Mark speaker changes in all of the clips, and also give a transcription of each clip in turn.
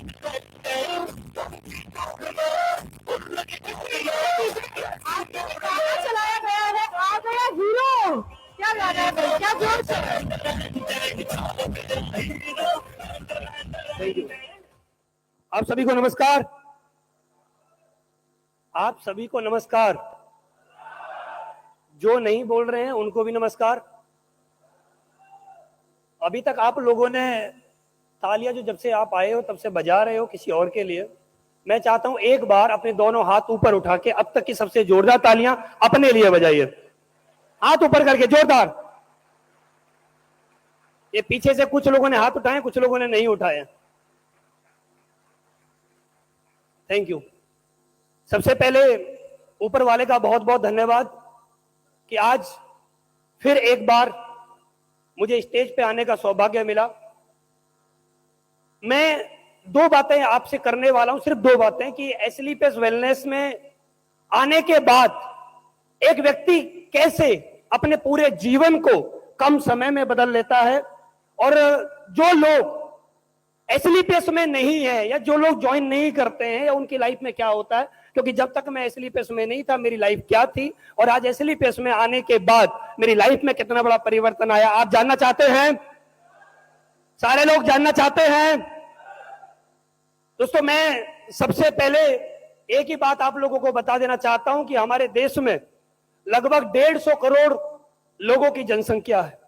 Speaker 1: चलाया गया है, आ गया हीरो। क्या गाना है भाई, क्या जोर से।
Speaker 2: आप सभी को नमस्कार। आप सभी को नमस्कार। जो नहीं बोल रहे हैं उनको भी नमस्कार। अभी तक आप लोगों ने तालियां जो जब से आप आए हो तब से बजा रहे हो किसी और के लिए। मैं चाहता हूं एक बार अपने दोनों हाथ ऊपर उठा के अब तक की सबसे जोरदार तालियां अपने लिए बजाइए। हाथ ऊपर करके जोरदार। ये पीछे से कुछ लोगों ने हाथ उठाए, कुछ लोगों ने नहीं उठाए। Thank you. सबसे पहले ऊपर वाले का बहुत बहुत धन्यवाद कि आज फिर एक बार मुझे स्टेज पे आने का सौभाग्य मिला। मैं दो बातें आपसे करने वाला हूं, सिर्फ दो बातें, कि एसलीपीएस वेलनेस में आने के बाद एक व्यक्ति कैसे अपने पूरे जीवन को कम समय में बदल लेता है, और जो लोग एसलीपीएस में नहीं है या जो लोग ज्वाइन नहीं करते हैं या उनकी लाइफ में क्या होता है। क्योंकि जब तक मैं एसलीपीएस में नहीं था मेरी लाइफ क्या थी, और आज एसलीपीएस में आने के बाद मेरी लाइफ में कितना बड़ा परिवर्तन आया, आप जानना चाहते हैं? सारे लोग जानना चाहते हैं? दोस्तों, मैं सबसे पहले एक ही बात आप लोगों को बता देना चाहता हूं कि हमारे देश में लगभग 150 करोड़ लोगों की जनसंख्या है,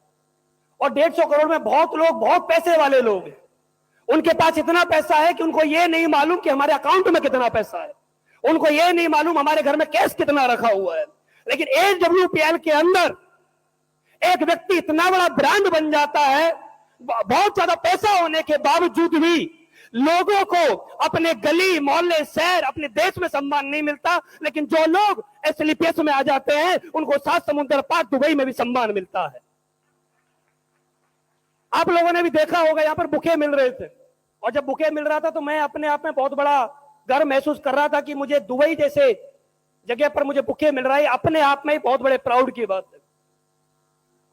Speaker 2: और 150 करोड़ में बहुत लोग बहुत पैसे वाले लोग हैं। उनके पास इतना पैसा है कि उनको यह नहीं मालूम कि हमारे अकाउंट में कितना पैसा है, उनको यह नहीं मालूम हमारे घर में कैश कितना रखा हुआ है। लेकिन AWPL के अंदर एक व्यक्ति इतना बड़ा ब्रांड बन जाता है, बहुत ज्यादा पैसा होने के बावजूद भी लोगों को अपने गली मोहल्ले शहर अपने देश में सम्मान नहीं मिलता। लेकिन जो लोग एसलीपीएस में आ जाते हैं उनको 7 समुद्र पार दुबई में भी सम्मान मिलता है। आप लोगों ने भी देखा होगा, यहां पर बुके मिल रहे थे, और जब बुके मिल रहा था तो मैं अपने आप में बहुत बड़ा गर्व महसूस कर रहा था कि मुझे दुबई जैसे जगह पर मुझे बुके मिल रहा है। अपने आप में ही बहुत बड़े प्राउड की बात है।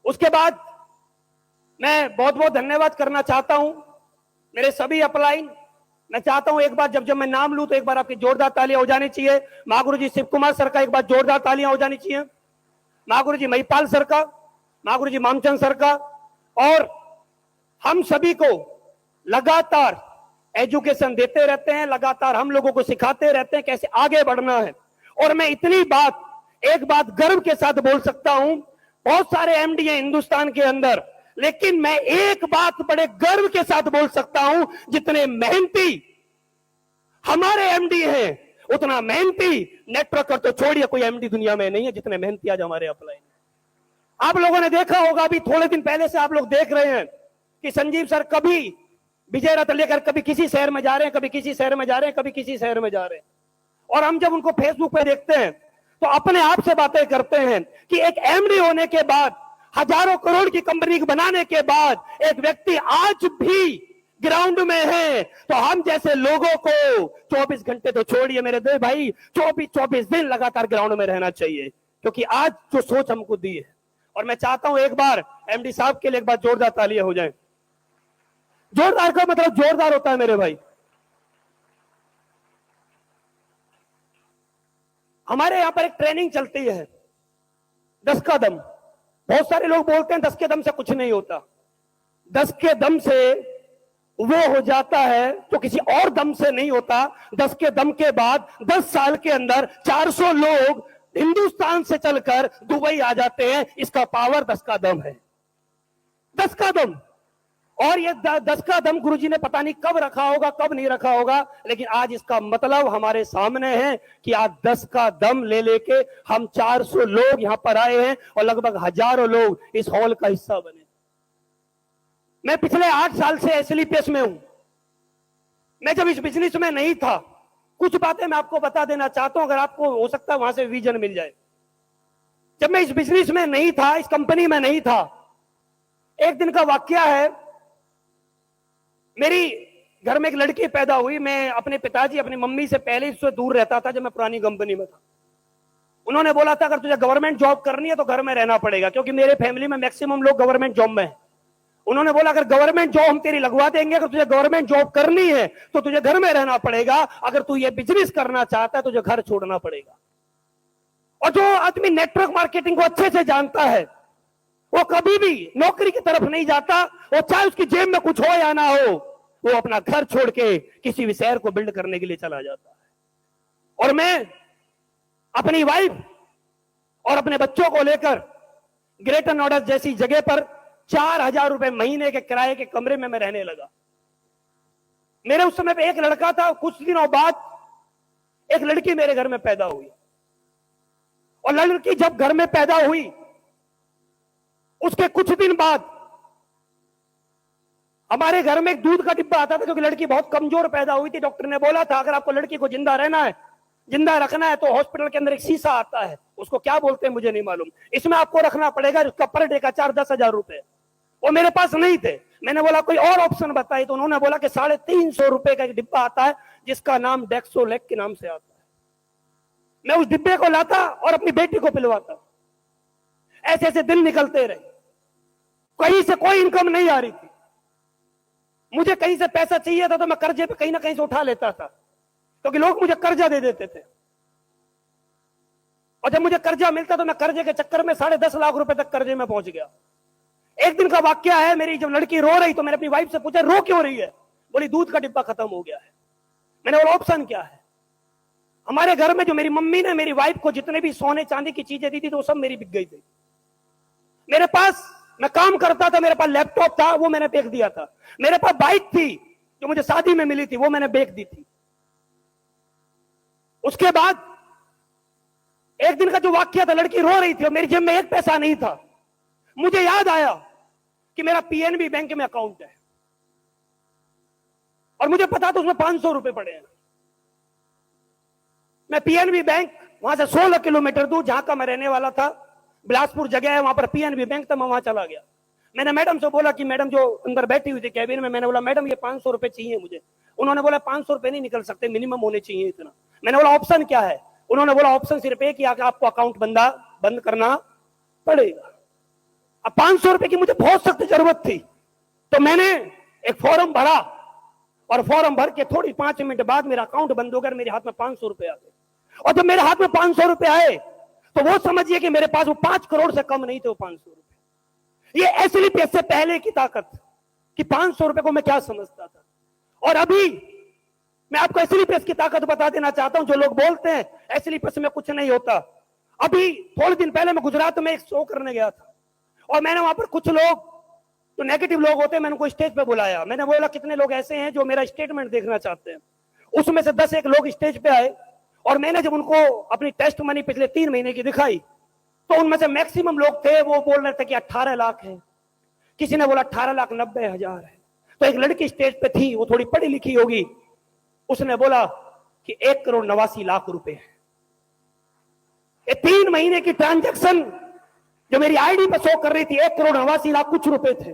Speaker 2: उसके बाद मैं बहुत बहुत धन्यवाद करना चाहता हूं मेरे सभी अपलाइन। मैं चाहता हूं एक बार जब मैं नाम लूं तो एक बार आपकी जोरदार तालियां हो जानी चाहिए। महागुरु जी शिव कुमार सर का एक बार जोरदार तालियां हो जानी चाहिए। महागुरु जी महिपाल सर का, महागुरु जी मामचंद सर का, और हम सभी को लगातार एजुकेशन देते रहते हैं, लगातार हम लोगों को सिखाते रहते हैं कैसे आगे बढ़ना है। और मैं इतनी बात एक बात गर्व के साथ बोल सकता हूं, बहुत सारे एमडी हैं हिंदुस्तान के अंदर, लेकिन मैं एक बात बड़े गर्व के साथ बोल सकता हूं, जितने मेहनती हमारे एमडी हैं उतना मेहनती नेटवर्कर तो छोड़िए कोई एमडी दुनिया में नहीं है जितने मेहनती आज हमारे अपलाइन। आप लोगों ने देखा होगा, अभी थोड़े दिन पहले से आप लोग देख रहे हैं कि संजीव सर कभी विजय रथ लेकर कभी किसी शहर में जा रहे हैं, कभी किसी शहर में जा रहे हैं, कभी किसी शहर में जा रहे हैं। और हम जब उनको फेसबुक पे देखते हैं तो अपने आप से बातें करते हैं कि एक एमडी होने के बाद, हजारों करोड़ की कंपनी बनाने के बाद, एक व्यक्ति आज भी ग्राउंड में है। तो हम जैसे लोगों को 24 घंटे तो छोड़िए मेरे दो भाई, 24 दिन लगातार ग्राउंड में रहना चाहिए, क्योंकि आज जो सोच हमको दी है। और मैं चाहता हूं एक बार एमडी साहब के लिए एक बार जोरदार तालियां हो जाए। जोरदार का मतलब जोरदार होता है मेरे भाई। हमारे यहां पर एक ट्रेनिंग चलती है 10 का दम। बहुत सारे लोग बोलते हैं 10 के दम से कुछ नहीं होता। 10 के दम से वो हो जाता है जो किसी और दम से नहीं होता। 10 के दम के बाद 10 साल के अंदर 400 लोग हिंदुस्तान से चलकर दुबई आ जाते हैं। इसका पावर 10 का दम है। 10 का दम। और ये 10 का दम गुरुजी ने पता नहीं कब रखा होगा, कब नहीं रखा होगा, लेकिन आज इसका मतलब हमारे सामने है कि आज 10 का दम ले लेके हम 400 लोग यहां पर आए हैं और लगभग हजारों लोग इस हॉल का हिस्सा बने। मैं पिछले 8 साल से एसलीपीएस में हूं। मैं जब इस बिजनेस में नहीं था, कुछ बातें मैं आपको बता देना चाहता हूं, अगर आपको हो सकता है वहां से विजन मिल जाए। जब मैं इस बिजनेस में नहीं था, इस कंपनी में नहीं था, एक दिन का वाकया है, मेरी घर में एक लड़की पैदा हुई। मैं अपने पिताजी अपनी मम्मी से पहले इससे दूर रहता था जब मैं पुरानी कंपनी में था। उन्होंने बोला था अगर तुझे गवर्नमेंट जॉब करनी है तो घर में रहना पड़ेगा, क्योंकि मेरे फैमिली में मैक्सिमम लोग गवर्नमेंट जॉब में हैं। उन्होंने बोला अगर गवर्नमेंट जॉब हम तेरी लगवा देंगे, अगर तुझे गवर्नमेंट जॉब करनी है तो तुझे घर में रहना पड़ेगा, अगर तू ये बिजनेस करना चाहता है तुझे घर छोड़ना पड़ेगा। और जो आदमी नेटवर्क मार्केटिंग को अच्छे से जानता है वो कभी भी नौकरी की तरफ नहीं जाता, वो चाहे उसकी जेब में कुछ हो या ना हो, वो अपना घर छोड़ के किसी भी शहर को बिल्ड करने के लिए चला जाता है। और मैं अपनी वाइफ और अपने बच्चों को लेकर ग्रेटर नोएडा जैसी जगह पर 4,000 रुपए महीने के किराए के कमरे में मैं रहने लगा। मेरे उस समय पे एक लड़का था, कुछ दिनों बाद एक लड़की मेरे घर में पैदा हुई, और लड़की जब घर में पैदा हुई उसके कुछ दिन बाद हमारे घर में एक दूध का डिब्बा आता था, क्योंकि लड़की बहुत कमजोर पैदा हुई थी। डॉक्टर ने बोला था अगर आपको लड़की को जिंदा रहना है, जिंदा रखना है, तो हॉस्पिटल के अंदर एक शीशा आता है, उसको क्या बोलते हैं मुझे नहीं मालूम, इसमें आपको रखना पड़ेगा, उसका पर डे का 4-10 हजार रुपए। वो मेरे पास नहीं थे। मैंने बोला कोई और ऑप्शन बताई, तो उन्होंने बोला कि 350 रुपए का एक डिब्बा आता है जिसका नाम डेक्सोलेक के नाम से आता है। मैं उस डिब्बे को लाता और अपनी बेटी को पिलवाता। ऐसे ऐसे दिन निकलते रहे, कहीं से कोई इनकम नहीं आ रही थी। मुझे कहीं से पैसा चाहिए था तो मैं कर्जे पे कहीं ना कहीं से उठा लेता था, क्योंकि लोग मुझे कर्जा दे देते थे, और जब मुझे कर्जा मिलता तो मैं कर्जे के चक्कर में 10.5 लाख रुपए तक कर्जे में पहुंच गया। एक दिन का वाकया है, मेरी जब लड़की रो रही तो मैंने अपनी वाइफ से पूछा रो क्यों रही है? बोली दूध का डिब्बा खत्म हो गया है। मैंने बोला ऑप्शन क्या है? हमारे घर में जो मेरी मम्मी ने मेरी वाइफ को जितने भी सोने चांदी की चीजें दी थी तो वो सब मेरी बिक गई थी। मेरे पास, मैं काम करता था, मेरे पास लैपटॉप था, वो मैंने बेच दिया था। मेरे पास बाइक थी जो मुझे शादी में मिली थी, वो मैंने बेच दी थी। उसके बाद एक दिन का जो वाकया था, लड़की रो रही थी और मेरी जेब में एक पैसा नहीं था। मुझे याद आया कि मेरा पीएनबी बैंक में अकाउंट है और मुझे पता था उसमें 500 रुपए पड़े हैं। मैं पीएनबी बैंक, वहां से 16 किलोमीटर दूर जहां का मैं रहने वाला था, बिलासपुर जगह है, वहां पर पीएनबी बैंक था, मैं वहां चला गया। मैंने मैडम से बोला कि मैडम जो अंदर बैठी हुई थी कैबिन में, मैंने बोला मैडम ये 500 रुपए चाहिए मुझे। उन्होंने बोला 500 रुपए नहीं निकल सकते, मिनिमम होने चाहिए इतना। मैंने बोला ऑप्शन क्या है? उन्होंने बोला ऑप्शन सिर्फ एक ही कि आपको अकाउंट बंद करना पड़ेगा। अब 500 रुपए की मुझे बहुत सख्त जरूरत थी, तो मैंने एक फॉर्म भरा और फॉर्म भर के थोड़ी 5 मिनट बाद मेरा अकाउंट बंद हो गया, मेरे हाथ में 500 रुपए आ गए। और जब मेरे हाथ में 500 रुपए आए तो वो समझिए कि मेरे पास वो 5 करोड़ से कम नहीं थे वो 500 रुपए। ये एसएलपीएस से पहले की ताकत कि 500 रुपए को मैं क्या समझता था। और अभी मैं आपको एसएलपीएस की ताकत बता देना चाहता हूं। जो लोग बोलते हैं एसएलपीएस में कुछ नहीं होता, अभी थोड़े दिन पहले मैं गुजरात में एक शो करने गया था और मैंने वहां पर कुछ लोग जो नेगेटिव लोग होते हैं, मैंने उनको स्टेज पे बुलाया। मैंने बोला कितने लोग ऐसे हैं जो मेरा स्टेटमेंट देखना चाहते हैं। उसमें से 10 एक लोग स्टेज पे आए और मैंने जब उनको अपनी टेस्ट मनी पिछले 3 महीने की दिखाई तो उनमें से मैक्सिमम लोग थे वो बोल रहे थे कि 18 लाख है, किसी ने बोला 18,90,000 है। तो एक लड़की स्टेज पे थी, वो थोड़ी पढ़ी लिखी होगी, उसने बोला कि 1,89,00,000 रुपए है। ये 3 महीने की ट्रांजैक्शन जो मेरी आईडी पे शो कर रही थी 1,89,00,000 कुछ रुपए थे।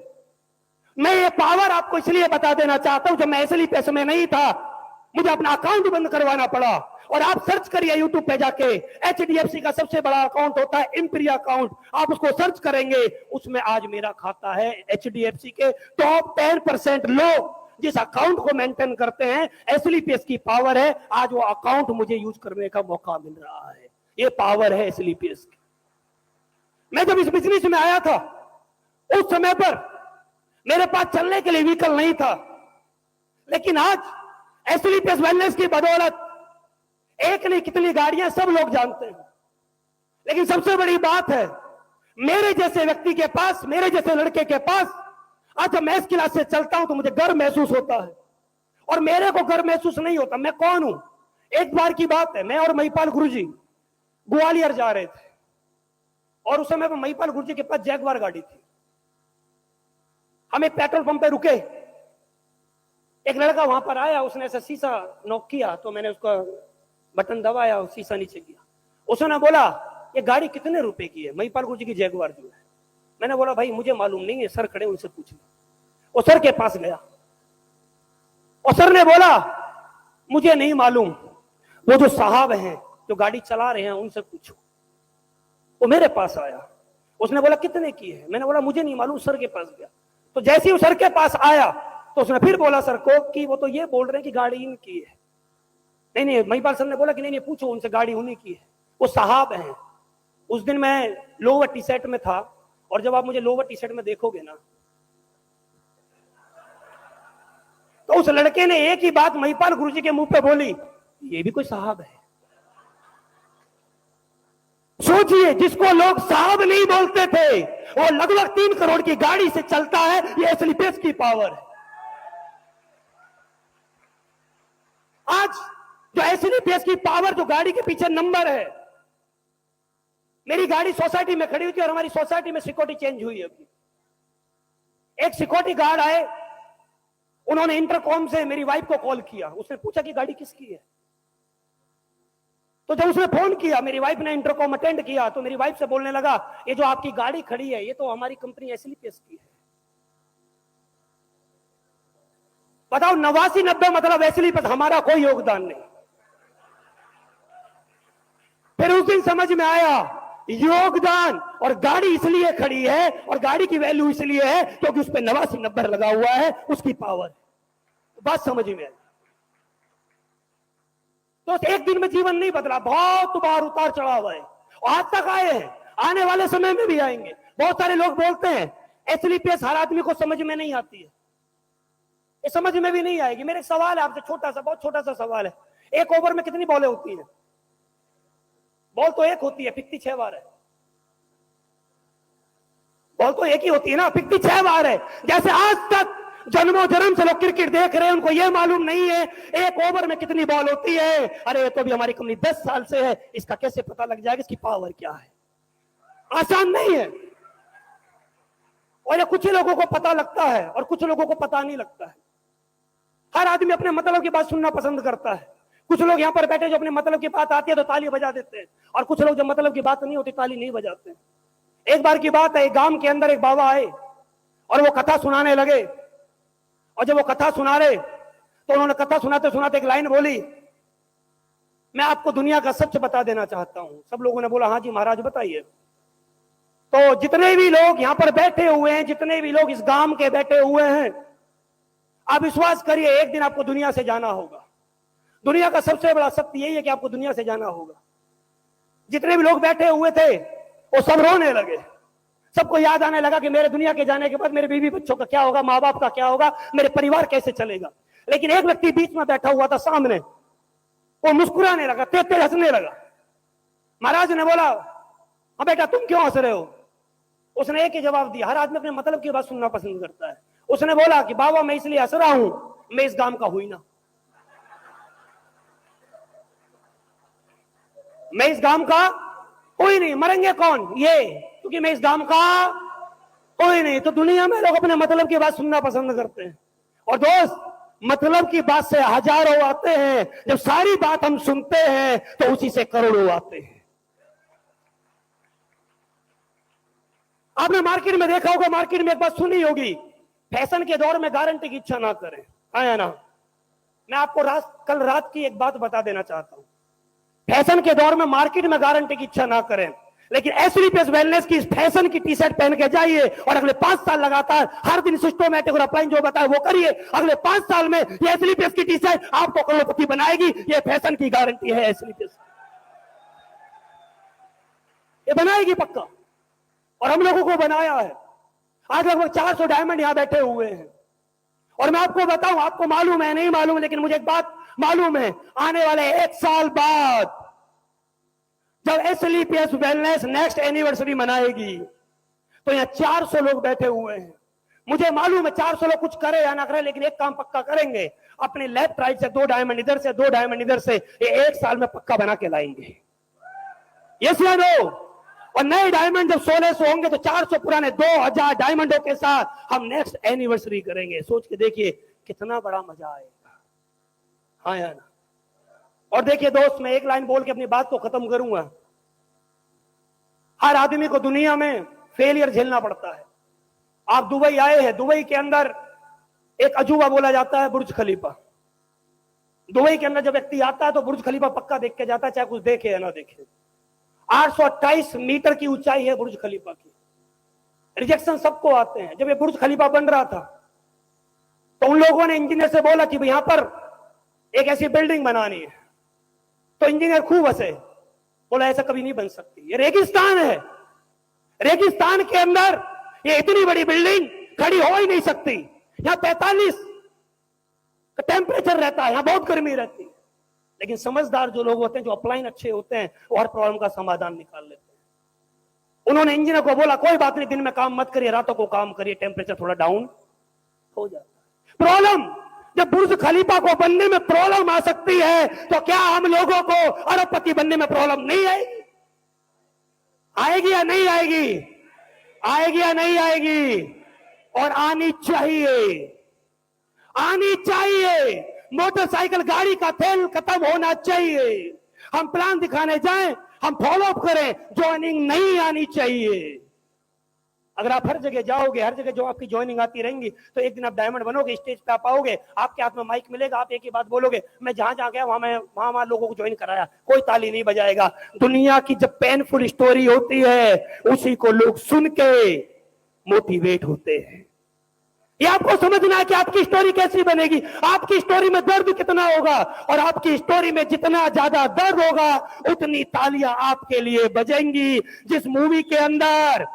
Speaker 2: मैं ये पावर आपको इसलिए बता देना चाहता हूं, जब मैं एसएलपीएस में नहीं था मुझे अपना अकाउंट बंद करवाना पड़ा। और आप सर्च करिए यूट्यूब पे जाके, एचडीएफसी का सबसे बड़ा अकाउंट होता है इंपीरिया अकाउंट, आप उसको सर्च करेंगे, उसमें आज मेरा खाता है। एचडीएफसी के टॉप 10% लोग जिस अकाउंट को मेंटेन करते हैं, एसएलपीएस की पावर है, आज वो अकाउंट मुझे यूज करने का मौका मिल रहा है। ये पावर है एसएलपीएस की। मैं जब इस बिजनेस में आया था उस समय पर मेरे पास चलने के लिए व्हीकल नहीं था, लेकिन आज एसएलपीएस वेलनेस की बदौलत एक नहीं कितनी गाड़ियां सब लोग जानते हैं। लेकिन सबसे बड़ी बात है, मेरे जैसे व्यक्ति के पास, मेरे जैसे लड़के के पास आज जब मैं इस क्लास से चलता हूं तो मुझे गर्व महसूस होता है। और मेरे को गर्व महसूस नहीं होता। मैं कौन हूं? एक बार की बात है, मैं और महिपाल गुरुजी ग्वालियर जा रहे थे और उस समय पर महिपाल गुरुजी के पास जैगवार गाड़ी थी। हम एक पेट्रोल पंप पे रुके, एक लड़का वहां पर आया, उसने ऐसा शीशा नॉक किया तो मैंने उसका बटन दबाया और शीशा नीचे किया। उसने बोला ये गाड़ी कितने रुपए की है? महिपाल गुरुजी की जैगवार जो है। मैंने बोला भाई मुझे मालूम नहीं है, सर खड़े उनसे पूछना। वो सर के पास गया और सर ने बोला मुझे नहीं मालूम, वो जो साहब हैं जो गाड़ी चला रहे हैं उनसे पूछो। वो मेरे पास आया, उसने बोला कितने की है? मैंने बोला मुझे नहीं मालूम, सर के पास गया तो जैसे ही उस सर के पास आया तो उसने फिर बोला सर को कि वो तो ये बोल रहे हैं कि गाड़ी इनकी है। नहीं नहीं, महिपाल सर ने बोला कि नहीं नहीं, पूछो उनसे, गाड़ी उन्हीं की है, वो साहब हैं। उस दिन मैं लोअर टी शर्ट में था, और जब आप मुझे लोअर टी शर्ट में देखोगे ना, तो उस लड़के ने एक ही बात महिपाल गुरुजी के मुंह पे बोली, ये भी कोई साहब है। सोचिए, जिसको लोग साहब नहीं बोलते थे वो लगभग 3 करोड़ की गाड़ी से चलता है। ये एसलीपीएस की पावर है। आज जो एसलीपीएस की पावर, जो गाड़ी के पीछे नंबर है, मेरी गाड़ी सोसाइटी में खड़ी हुई थी और हमारी सोसाइटी में सिक्योरिटी चेंज हुई अभी। एक सिक्योरिटी गार्ड आए, उन्होंने इंटरकॉम से मेरी वाइफ को कॉल किया। उसने पूछा कि गाड़ी किसकी है। तो जब उसने फोन किया, मेरी वाइफ ने इंटरकॉम अटेंड किया, तो मेरी वाइफ से बोलने लगा, ये जो आपकी गाड़ी खड़ी है ये तो हमारी कंपनी एसलीपीएस की है। बताओ, 89-90 मतलब एसलीपीएस, हमारा कोई योगदान नहीं। फिर उस दिन समझ में आया, योगदान और गाड़ी इसलिए खड़ी है और गाड़ी की वैल्यू इसलिए है क्योंकि उस पर 89 नंबर लगा हुआ है, उसकी पावर। बात समझ में आई। तो एक दिन में जीवन नहीं बदला, बहुत बार उतार चढ़ाव है, आज तक आए हैं, आने वाले समय में भी आएंगे। बहुत सारे लोग बोलते हैं एसलीपीएस हर आदमी को समझ में नहीं आती है, ये समझ में भी नहीं आएगी। मेरा एक सवाल है आपसे, छोटा सा, बहुत छोटा सा सवाल है। एक ओवर में कितनी बॉलें होती हैं? बॉल तो एक होती है, पिकती 6 बार है। बॉल तो एक ही होती है ना, पिकती 6 बार है। जैसे आज तक जन्मों जन्म से लोग क्रिकेट देख रहे हैं, उनको यह मालूम नहीं है एक ओवर में कितनी बॉल होती है। अरे ये तो भी हमारी कंपनी 10 साल से है, इसका कैसे पता लग जाएगा इसकी पावर क्या है? आसान नहीं है। और ये कुछ ही लोगों को पता लगता है और कुछ लोगों को पता नहीं लगता है। हर आदमी अपने मतलब की बात सुनना पसंद करता है। कुछ लोग यहाँ पर बैठे जो अपने मतलब की बात आती है तो ताली बजा देते हैं, और कुछ लोग जब मतलब की बात नहीं होती ताली नहीं बजाते। एक बार की बात है, एक गांव के अंदर एक बाबा आए और वो कथा सुनाने लगे। और जब वो कथा सुना रहे तो उन्होंने कथा सुनाते सुनाते एक लाइन बोली, मैं आपको दुनिया का सच बता देना चाहता हूं। सब लोगों ने बोला, हाँ जी महाराज बताइए। तो जितने भी लोग यहाँ पर बैठे हुए हैं, जितने भी लोग इस गांव के बैठे हुए हैं, आप विश्वास करिए एक दिन आपको दुनिया से जाना होगा। दुनिया का सबसे बड़ा सत्य यही है कि आपको दुनिया से जाना होगा। जितने भी लोग बैठे हुए थे वो सब रोने लगे। सबको याद आने लगा कि मेरे दुनिया के जाने के बाद मेरे बीवी बच्चों का क्या होगा, माँ बाप का क्या होगा, मेरे परिवार कैसे चलेगा। लेकिन एक व्यक्ति बीच में बैठा हुआ था सामने, वो मुस्कुराने लगा, तेज तेज हंसने लगा। महाराज ने बोला, हाँ बेटा तुम क्यों हंस रहे हो? उसने एक ही जवाब दिया, हर आदमी अपने मतलब की बात सुनना पसंद करता है। उसने बोला कि बाबा मैं इसलिए हंस रहा हूं, मैं इस गांव का हुई ना, मैं इस गांव का कोई नहीं। मरेंगे कौन? ये, क्योंकि मैं इस गांव का कोई नहीं। तो दुनिया में लोग अपने मतलब की बात सुनना पसंद करते हैं। और दोस्त, मतलब की बात से हजारों आते हैं, जब सारी बात हम सुनते हैं तो उसी से करोड़ों आते हैं। आपने मार्केट में देखा होगा, मार्केट में एक बात सुनी होगी, फैशन के दौर में गारंटी की इच्छा ना करें, आया ना। मैं आपको कल रात की एक बात बता देना चाहता हूं। फैशन के दौर में मार्केट में गारंटी की इच्छा ना करें, लेकिन एसलीपीएस वेलनेस की फैशन की टी शर्ट पहन के जाइए और अगले 5 साल लगातार हर दिन सिस्टमैटिक और अपलाइन जो बताए वो करिए। अगले 5 साल में ये एसलीपीएस की टी शर्ट आपको करोड़पति बनाएगी। ये फैशन की गारंटी है एसलीपीएस, ये बनाएगी पक्का। और हम लोगों को बनाया है। आज लगभग 400 डायमंड यहां बैठे हुए हैं। और मैं आपको बताऊं, आपको मालूम है नहीं मालूम, लेकिन मुझे एक बात मालूम है, आने वाले 1 साल बाद जब एसलीपीएस वेलनेस नेक्स्ट एनिवर्सरी मनाएगी तो यहाँ 400 लोग बैठे हुए हैं। मुझे मालूम है 400 लोग कुछ करे या ना करे, लेकिन एक काम पक्का करेंगे, अपने लेफ्ट राइट से 2 डायमंड इधर से 2 डायमंड इधर से, ये 1 साल में पक्का बना के लाएंगे। यस या नो? और नए डायमंड जब 1600 होंगे तो 400 पुराने 2000 डायमंडों के साथ हम नेक्स्ट एनिवर्सरी करेंगे। सोच के देखिए कितना बड़ा मजा आएगा, हाँ या ना। और देखिए दोस्त, मैं एक लाइन बोल के अपनी बात को खत्म करूंगा। हर आदमी को दुनिया में फेलियर झेलना पड़ता है। आप दुबई आए हैं, दुबई के अंदर एक अजूबा बोला जाता है बुर्ज खलीफा। दुबई के अंदर जब व्यक्ति आता है तो बुर्ज खलीफा पक्का देख के जाता है, चाहे कुछ देखे या ना देखे। 828 मीटर की ऊंचाई है बुर्ज खलीफा की। रिजेक्शन सबको आते हैं। जब ये बुर्ज खलीफा बन रहा था तो उन लोगों ने इंजीनियर से बोला कि भाई यहां पर एक ऐसी बिल्डिंग बनानी है, तो इंजीनियर खूब हंसे, बोला ऐसा कभी नहीं बन सकती, ये रेगिस्तान है, रेगिस्तान के अंदर ये इतनी बड़ी बिल्डिंग खड़ी हो ही नहीं सकती, यहां 45 का टेम्परेचर रहता है, यहां बहुत गर्मी रहती है। लेकिन समझदार जो लोग होते हैं, जो अपलाइन अच्छे होते हैं, वो हर प्रॉब्लम का समाधान निकाल लेते हैं। उन्होंने इंजीनियर को बोला कोई बात नहीं, दिन में काम मत करिए, रातों को काम करिए, टेम्परेचर थोड़ा डाउन हो जाता है। प्रॉब्लम जब बुर्ज खलीफा को बनने में प्रॉब्लम आ सकती है, तो क्या हम लोगों को अरबपति बनने में प्रॉब्लम नहीं आएगी? आएगी या नहीं आएगी? आएगी या नहीं आएगी? और आनी चाहिए, आनी चाहिए। मोटरसाइकिल गाड़ी का तेल खत्म होना चाहिए। हम प्लान दिखाने जाएं, हम फॉलो अप करें, ज्वाइनिंग नहीं आनी चाहिए। अगर आप हर जगह जाओगे, हर जगह जो आपकी ज्वाइनिंग आती रहेंगी, तो एक दिन आप डायमंड बनोगे, स्टेज पे आप आओगे, आपके हाथ में माइक मिलेगा, आप एक ही बात बोलोगे, मैं जहां जहां गया वहां लोगों को ज्वाइन कराया, कोई ताली नहीं बजाएगा। दुनिया की जब पेनफुल स्टोरी होती है, उसी को लोग सुन के मोटिवेट होते हैं। ये आपको समझना है कि आपकी स्टोरी कैसी बनेगी, आपकी स्टोरी में दर्द कितना होगा, और आपकी स्टोरी में जितना ज्यादा दर्द होगा उतनी तालियां आपके लिए बजेंगी। जिस मूवी के अंदर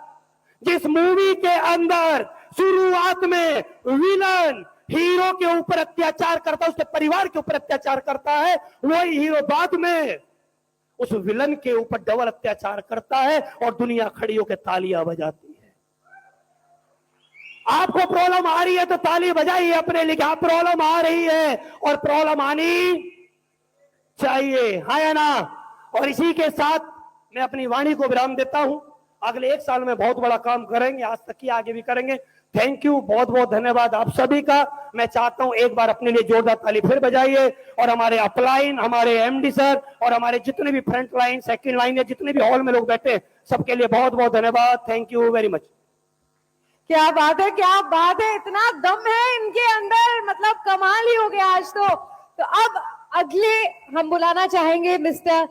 Speaker 2: शुरुआत में विलन हीरो के ऊपर अत्याचार करता है, उसके परिवार के ऊपर अत्याचार करता है, वही हीरो बाद में उस विलन के ऊपर डबल अत्याचार करता है और दुनिया खड़ी होकर तालियां बजाती है। आपको प्रॉब्लम आ रही है तो ताली बजाइए अपने लिए, हाँ प्रॉब्लम आ रही है और प्रॉब्लम आनी चाहिए, हाँ या ना। और इसी के साथ मैं अपनी वाणी को विराम देता हूं। अगले 1 साल में बहुत बड़ा काम करेंगे, आज तक की आगे भी करेंगे। थैंक यू, बहुत बहुत धन्यवाद आप सभी का। मैं चाहता हूं एक बार अपने लिए जोरदार ताली फिर बजाइए, और हमारे अपलाइन, हमारे एमडी सर और हमारे जितने भी फ्रंट लाइन, सेकंड लाइन या जितने भी हॉल में लोग बैठे, सबके लिए बहुत बहुत धन्यवाद। Thank you very much.
Speaker 1: क्या बात है, क्या बात है, इतना दम है इनके अंदर, मतलब कमाल ही हो गया आज तो अब अगले हम बुलाना चाहेंगे मिस्टर